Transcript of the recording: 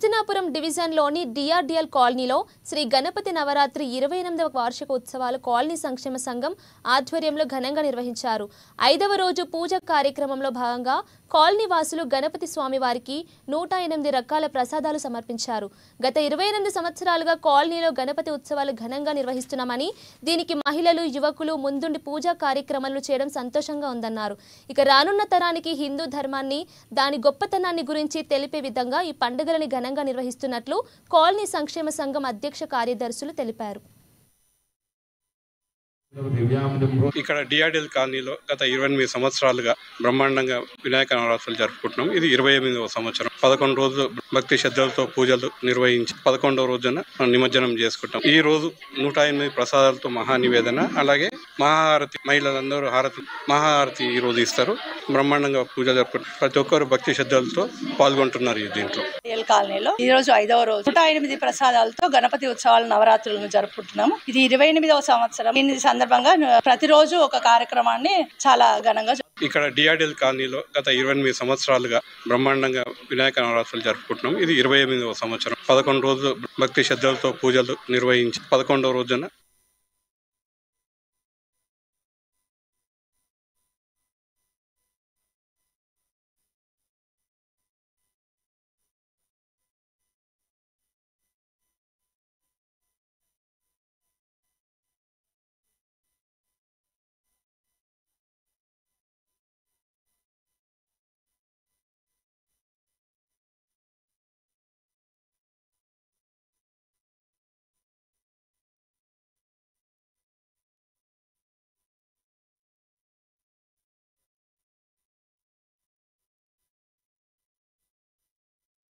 హస్తినాపురం డివిజన్లోని డిఆర్డిఎల్ కాలనీలో శ్రీ గణపతి నవరాత్రి 28వ వార్షిక ఉత్సవాలు కాలనీ సంక్షేమ సంఘం ఆధ్వర్యంలో ఘనంగా నిర్వహించారు. 5వ రోజు పూజ కార్యక్రమంలో భాగంగా కాలనీ వాసులు గణపతి స్వామి వారికి 108 రకాల ప్రసాదాలు సమర్పించారు. గత 28 సంవత్సరాలుగా కాలనీలో గణపతి ఉత్సవాలు ఘనంగా నిర్వహిస్తున్నామని, దీనికి మహిళలు, యువకులు ముందుండి పూజా కార్యక్రమాలు చేయడం సంతోషంగా ఉందన్నారు. ఇక రానున్న తరానికి హిందూ ధర్మాన్ని, దాని గొప్పతనాన్ని గురించి తెలిపే విధంగా ఈ పండుగలని ఘనంగా నిర్వహిస్తున్నట్లు కాలనీ సంక్షేమ సంఘం అధ్యక్ష కార్యదర్శులు తెలిపారు. ఇక్కడ డిఆర్డిఎల్ కాలనీలో గత 28 సంవత్సరాలుగా బ్రహ్మాండంగా వినాయక నవరాత్రులు జరుపుకుంటున్నాం. ఇది 28వ సంవత్సరం. 11 రోజులు భక్తి శ్రద్ధలతో పూజలు నిర్వహించి 11వ రోజున నిమజ్జనం చేసుకుంటాం. ఈ రోజు 108 ప్రసాదాలతో మహానివేదన, అలాగే మహాహారతి, మహిళలందరూ మహాహారతి ఈ రోజు ఇస్తారు. బ్రహ్మాండంగా పూజ జరుపుకుంటారు. ప్రతి ఒక్కరు భక్తి శ్రద్ధలతో పాల్గొంటున్నారు. దీంట్లో కాలనీలో ఈ రోజు 5వ రోజు 108 ప్రసాదాలతో గణపతి ఉత్సవాల నవరాత్రులను జరుపుకుంటున్నాము. ఇది 28వ సంవత్సరం. ఈ సందర్భంగా ప్రతిరోజు ఒక కార్యక్రమాన్ని చాలా ఘనంగా ఇక్కడ డిఆర్డిఎల్ కాలనీలో గత 28 సంవత్సరాలుగా బ్రహ్మాండంగా వినాయక నవరాత్రులు జరుపుకుంటున్నాం. ఇది 28వ సంవత్సరం. 11 రోజులు భక్తి శ్రద్ధలతో పూజలు నిర్వహించి 11వ రోజున